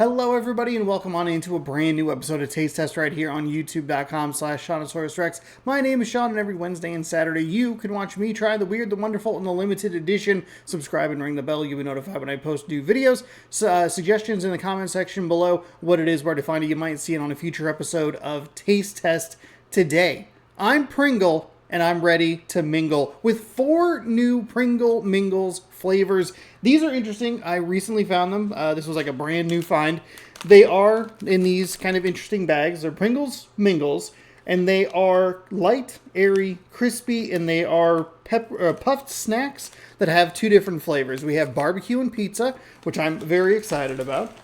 Hello everybody and welcome on into a brand new episode of Taste Test right here on youtube.com/Seannosaurus. My name is Sean and every Wednesday and Saturday you can watch me try the weird, the wonderful, and the limited edition. Subscribe and ring the bell. You'll be notified when I post new videos. Suggestions in the comment section below what it is, where to find it. You might see it on a future episode of Taste Test today. I'm Pringle and I'm ready to mingle with 4 new Pringle Mingles flavors. These are interesting. I recently found them. This was like a brand new find. They are in these kind of interesting bags. They're Pringles Mingles, and they are light, airy, crispy, and they are puffed snacks that have 2 different flavors. We have barbecue and pizza, which I'm very excited about.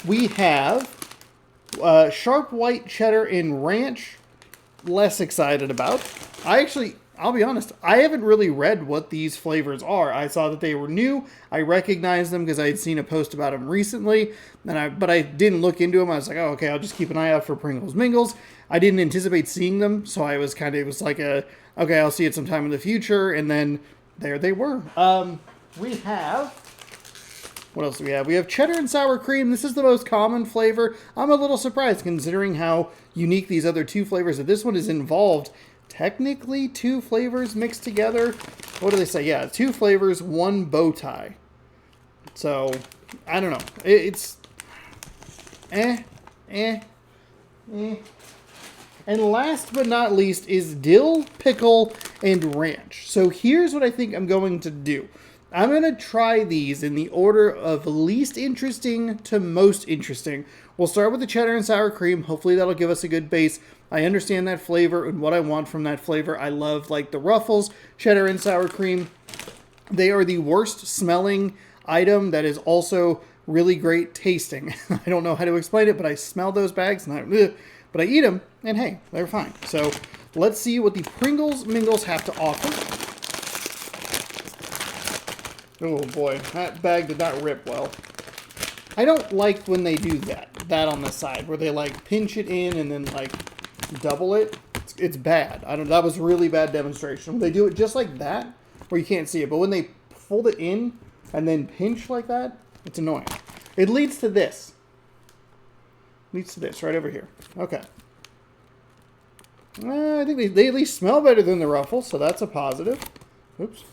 We have sharp white cheddar and ranch, less excited about. I'll be honest, I haven't really read what these flavors are. I saw that they were new. I recognized them because I had seen a post about them recently, but I didn't look into them. I was like, oh, okay, I'll just keep an eye out for Pringles Mingles. I didn't anticipate seeing them, so it was like okay, I'll see it sometime in the future, and then there they were. We have... What else do we have? We have cheddar and sour cream. This is the most common flavor. I'm a little surprised considering how unique these other 2 flavors are. This one is involved. Technically 2 flavors mixed together. What do they say? Yeah, 2 flavors, 1 bow tie. So, I don't know. It's... And last but not least is dill, pickle, and ranch. So here's what I think I'm going to do. I'm going to try these in the order of least interesting to most interesting. We'll start with the cheddar and sour cream. Hopefully that'll give us a good base. I understand that flavor and what I want from that flavor. I love like the ruffles, cheddar and sour cream. They are the worst smelling item that is also really great tasting. I don't know how to explain it, but I smell those bags and but I eat them and hey, they're fine. So let's see what the Pringles Mingles have to offer. Oh boy, that bag did not rip well. I don't like when they do that on the side, where they like pinch it in and then like double it. It's bad. That was really bad demonstration. When they do it just like that, where you can't see it, but when they fold it in and then pinch like that, it's annoying. It leads to this. Leads to this right over here. Okay. I think they at least smell better than the ruffles, so that's a positive. Oops.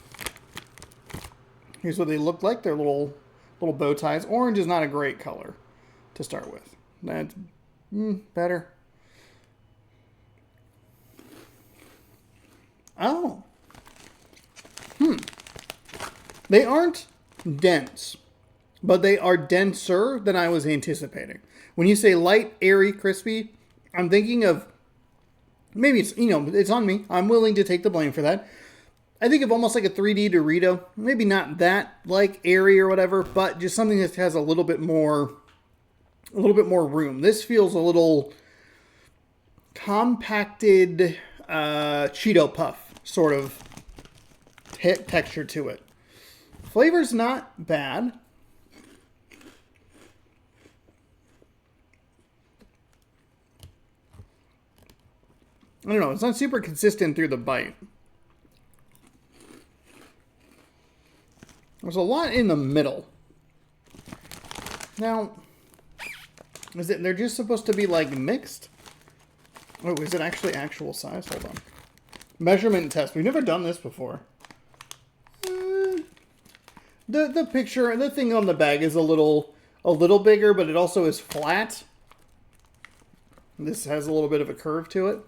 Here's what they look like. They're little bow ties. Orange is not a great color to start with. That's better. Oh. They aren't dense, but they are denser than I was anticipating. When you say light, airy, crispy, I'm thinking of, maybe it's on me. I'm willing to take the blame for that. I think of almost like a 3D Dorito. Maybe not that like airy or whatever, but just something that has a little bit more room. This feels a little compacted Cheeto Puff sort of texture to it. Flavor's not bad. I don't know. It's not super consistent through the bite. There's a lot in the middle. Now, they're just supposed to be like mixed? Oh, is it actually actual size? Hold on. Measurement test. We've never done this before. The picture, the thing on the bag is a little bigger, but it also is flat. This has a little bit of a curve to it.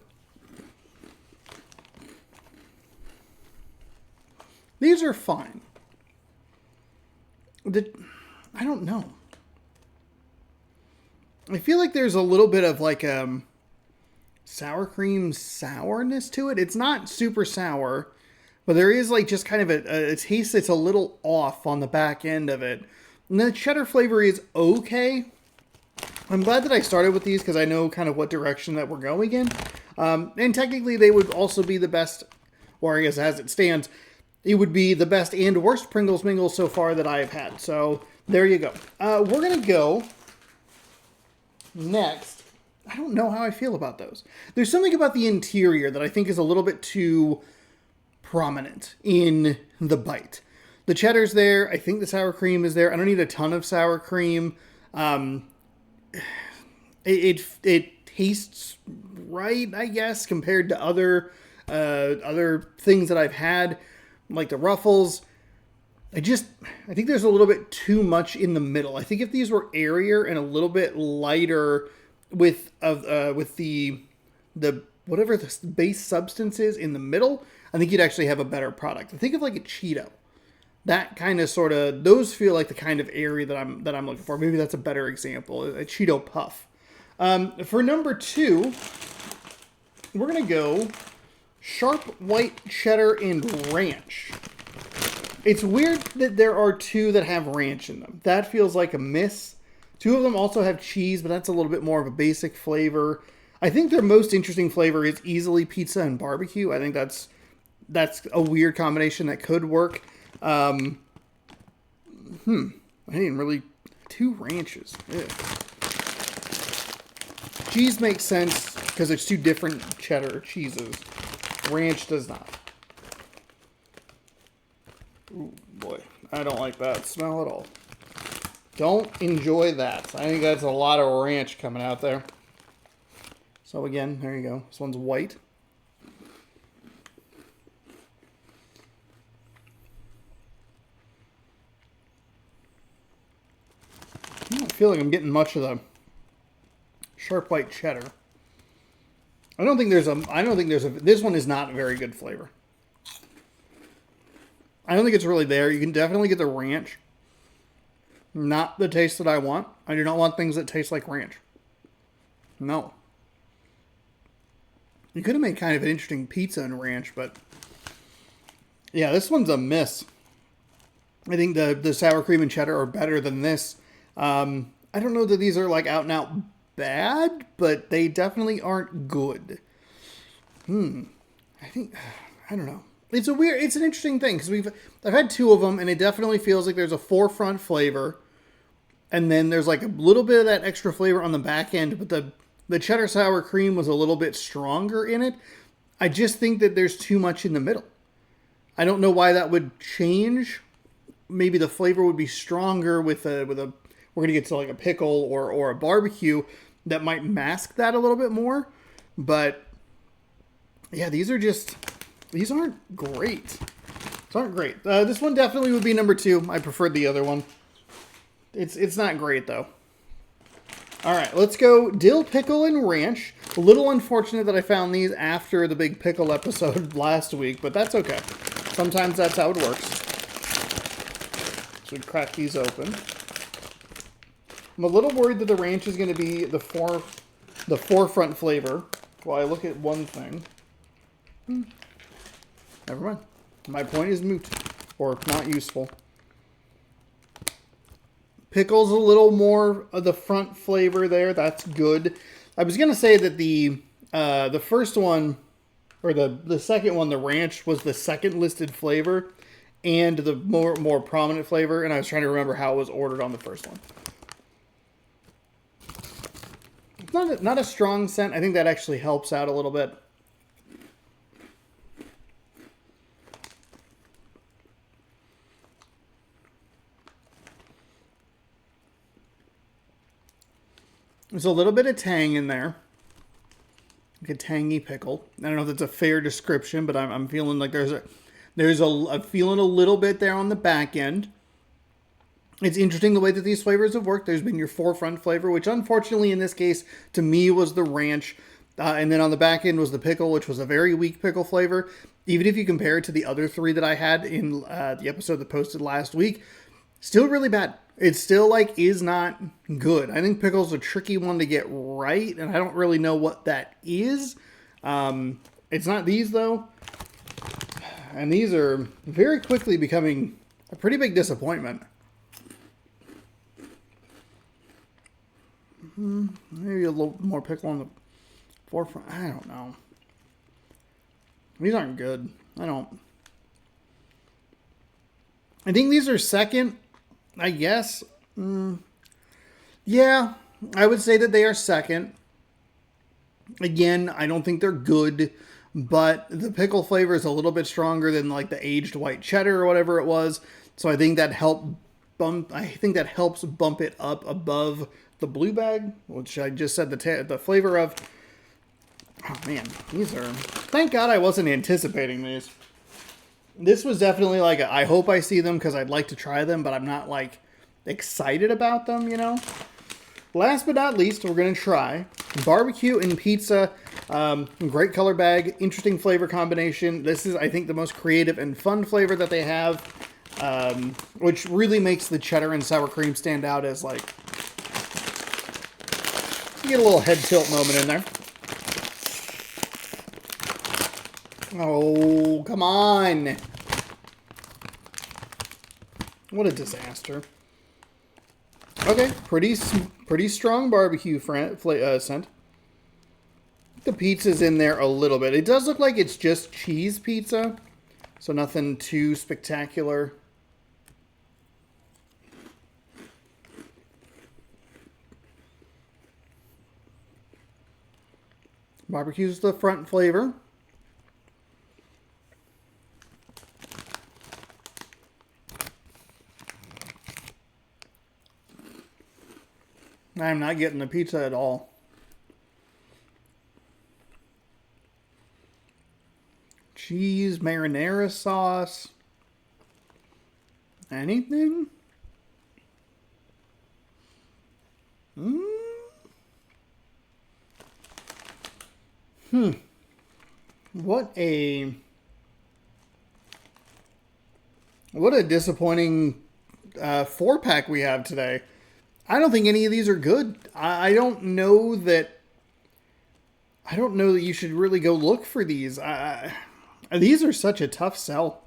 These are fine. I don't know. I feel like there's a little bit of like sour cream sourness to it. It's not super sour, but there is like just kind of a taste that's a little off on the back end of it. And the cheddar flavor is okay. I'm glad that I started with these because I know kind of what direction that we're going in. And technically they would also be the best, or I guess as it stands, it would be the best and worst Pringles Mingles so far that I've had. So there you go. We're going to go next. I don't know how I feel about those. There's something about the interior that I think is a little bit too prominent in the bite. The cheddar's there. I think the sour cream is there. I don't need a ton of sour cream. It tastes right, I guess, compared to other things that I've had, like the Ruffles. I think there's a little bit too much in the middle. I think if these were airier and a little bit lighter with the whatever the base substance is in the middle, I think you'd actually have a better product. Think of like a Cheeto. That kind of sort of, those feel like the kind of area that I'm looking for. Maybe that's a better example, a Cheeto Puff. For number 2, we're gonna go sharp white cheddar and ranch. It's weird that there are 2 that have ranch in them. That feels like a miss. 2 of them also have cheese, but that's a little bit more of a basic flavor. I think their most interesting flavor is easily pizza and barbecue. I think that's a weird combination that could work. I didn't really... 2 ranches. Ugh. Cheese makes sense because there's 2 different cheddar cheeses. Ranch does not. Ooh, boy. I don't like that smell at all. Don't enjoy that. I think that's a lot of ranch coming out there. So again, there you go. This one's white. I don't feel like I'm getting much of the sharp white cheddar. I don't think there's a, this one is not a very good flavor. I don't think it's really there. You can definitely get the ranch. Not the taste that I want. I do not want things that taste like ranch. No. You could have made kind of an interesting pizza and ranch, but yeah, this one's a miss. I think the sour cream and cheddar are better than this. I don't know that these are like out and out bad, but they definitely aren't good. I don't know. It's an interesting thing because I've had 2 of them, and it definitely feels like there's a forefront flavor, and then there's like a little bit of that extra flavor on the back end, but the cheddar sour cream was a little bit stronger in it. I just think that there's too much in the middle. I don't know why that would change. Maybe the flavor would be stronger with a we're gonna get to like a pickle or a barbecue that might mask that a little bit more. But yeah, these aren't great. These aren't great. This one definitely would be number 2. I preferred the other one. It's not great though. All right, let's go dill, pickle, and ranch. A little unfortunate that I found these after the big pickle episode last week, but that's okay. Sometimes that's how it works. So we crack these open. I'm a little worried that the ranch is going to be the forefront flavor while I look at one thing. Never mind. My point is moot, or not useful. Pickle's a little more of the front flavor there. That's good. I was going to say that the first one, or the second one, the ranch, was the second listed flavor and the more prominent flavor, and I was trying to remember how it was ordered on the first one. It's not a strong scent. I think that actually helps out a little bit. There's a little bit of tang in there. Like a tangy pickle. I don't know if that's a fair description, but I'm feeling like I'm feeling a little bit there on the back end. It's interesting the way that these flavors have worked. There's been your forefront flavor, which unfortunately in this case, to me, was the ranch. And then on the back end was the pickle, which was a very weak pickle flavor. Even if you compare it to the other 3 that I had in the episode that posted last week, still really bad. It still is not good. I think pickle's a tricky one to get right, and I don't really know what that is. It's not these though. And these are very quickly becoming a pretty big disappointment. Maybe a little more pickle on the forefront. I don't know. These aren't good. I think these are second, I guess. Yeah, I would say that they are second. Again, I don't think they're good, but the pickle flavor is a little bit stronger than like the aged white cheddar or whatever it was. So I think that helps bump it up above the blue bag, which I just said the flavor of. Oh man, these are... Thank God I wasn't anticipating these. This was definitely like I hope I see them because I'd like to try them, but I'm not like excited about them, you know? Last but not least, we're going to try barbecue and pizza. Great color bag, interesting flavor combination. This is, I think, the most creative and fun flavor that they have, which really makes the cheddar and sour cream stand out as like... You get a little head tilt moment in there. Oh, come on. What a disaster. Okay, pretty strong barbecue scent. The pizza's in there a little bit. It does look like it's just cheese pizza, so nothing too spectacular. Barbecue's the front flavor. I'm not getting the pizza at all. Cheese, marinara sauce. Anything? What a disappointing 4-pack we have today. I don't think any of these are good. I don't know that you should really go look for these. These are such a tough sell.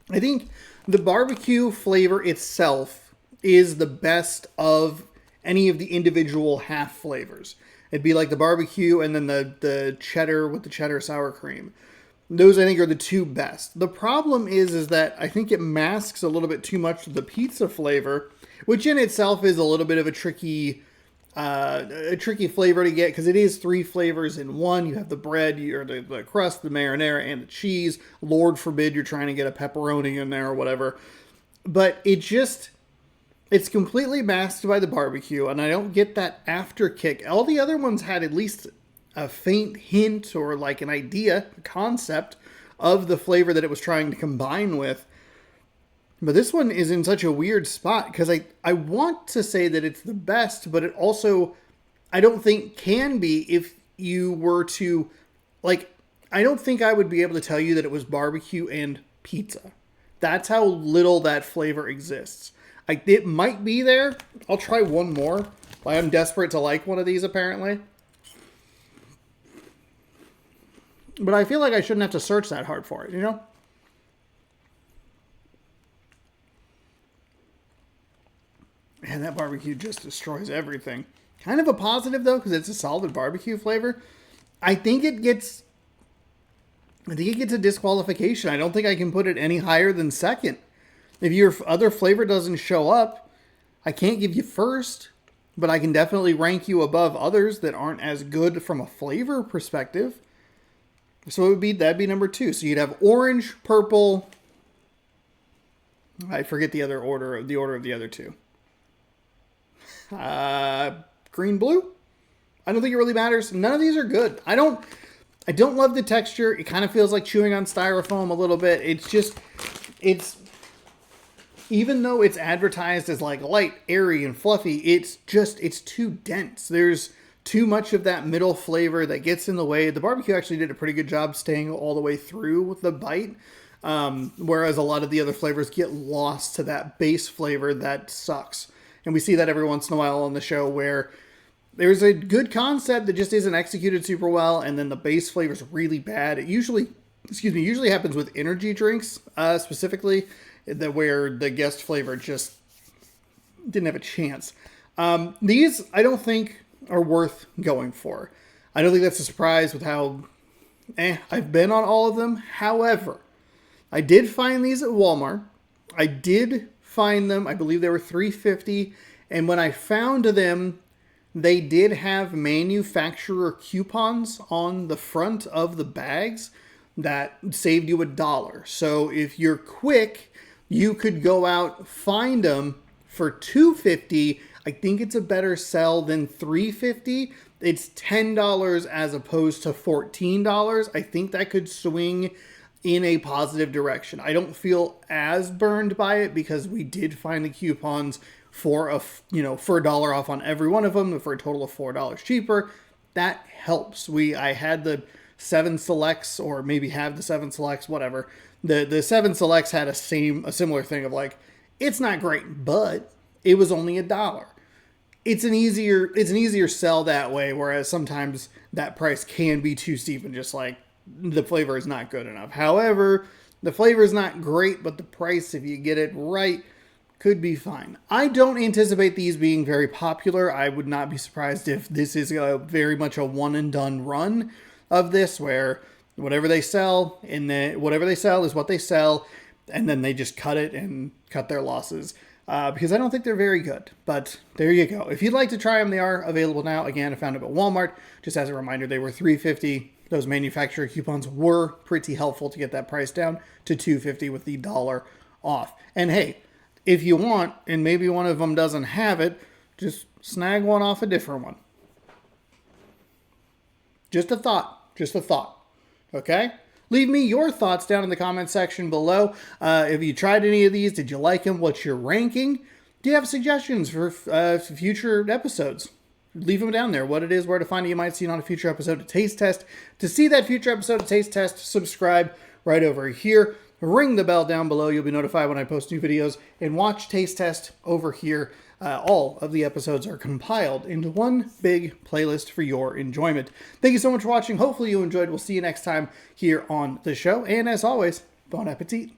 I think the barbecue flavor itself is the best of any of the individual half flavors. It'd be like the barbecue and then the cheddar with the cheddar sour cream. Those, I think, are the two best. The problem is that I think it masks a little bit too much of the pizza flavor, which in itself is a little bit of a tricky flavor to get because it is 3 flavors in one. You have the bread, or the crust, the marinara, and the cheese. Lord forbid you're trying to get a pepperoni in there or whatever. But it's completely masked by the barbecue, and I don't get that after kick. All the other ones had at least a faint hint or like an idea, a concept of the flavor that it was trying to combine with. But this one is in such a weird spot because I want to say that it's the best, but it also, I don't think can be if you were to, like, I don't think I would be able to tell you that it was barbecue and pizza. That's how little that flavor exists. It might be there. I'll try one more. I'm desperate to like one of these, apparently. But I feel like I shouldn't have to search that hard for it, you know? Man, that barbecue just destroys everything. Kind of a positive, though, because it's a solid barbecue flavor. I think it gets a disqualification. I don't think I can put it any higher than second. If your other flavor doesn't show up, I can't give you first, but I can definitely rank you above others that aren't as good from a flavor perspective. So that'd be number 2. So you'd have orange, purple. I forget the order of the other 2. Green, blue. I don't think it really matters. None of these are good. I don't love the texture. It kind of feels like chewing on styrofoam a little bit. It's even though it's advertised as like light, airy, and fluffy, it's too dense. There's too much of that middle flavor that gets in the way. The barbecue actually did a pretty good job staying all the way through with the bite, whereas a lot of the other flavors get lost to that base flavor that sucks. And we see that every once in a while on the show where there's a good concept that just isn't executed super well, and then the base flavor is really bad. It usually happens with energy drinks, specifically, where the guest flavor just didn't have a chance. These, I don't think, are worth going for. I don't think that's a surprise with how I've been on all of them. However, I did find these at Walmart. I did find them. I believe they were $3.50. And when I found them, they did have manufacturer coupons on the front of the bags that saved you $1. So if you're quick, you could go out, find them for $2.50. I think it's a better sell than $3.50. It's $10 as opposed to $14. I think that could swing in a positive direction. I don't feel as burned by it because we did find the coupons for for $1 off on every one of them, for a total of $4 cheaper. That helps. I had the 7 selects, or maybe have the 7 selects, whatever. The 7 selects had a similar thing of like, it's not great, but it was only $1. It's an easier sell that way, whereas sometimes that price can be too steep and just like the flavor is not good enough. However, the flavor is not great, but the price, if you get it right, could be fine. I don't anticipate these being very popular. I would not be surprised if this is very much a one and done run of this, where whatever they sell is what they sell, and then they just cut it and cut their losses. Because I don't think they're very good. But there you go. If you'd like to try them, they are available now. Again, I found them at Walmart. Just as a reminder, they were $3.50. Those manufacturer coupons were pretty helpful to get that price down to $2.50 with the $1 off. And hey, if you want, and maybe one of them doesn't have it, just snag one off a different one. Just a thought. Just a thought. Okay? Leave me your thoughts down in the comment section below. Have you tried any of these? Did you like them? What's your ranking? Do you have suggestions for future episodes? Leave them down there. What it is, where to find it. You might see it on a future episode of Taste Test. To see that future episode of Taste Test, subscribe right over here. Ring the bell down below. You'll be notified when I post new videos. And watch Taste Test over here. All of the episodes are compiled into one big playlist for your enjoyment. Thank you so much for watching. Hopefully you enjoyed. We'll see you next time here on the show. And as always, bon appetit.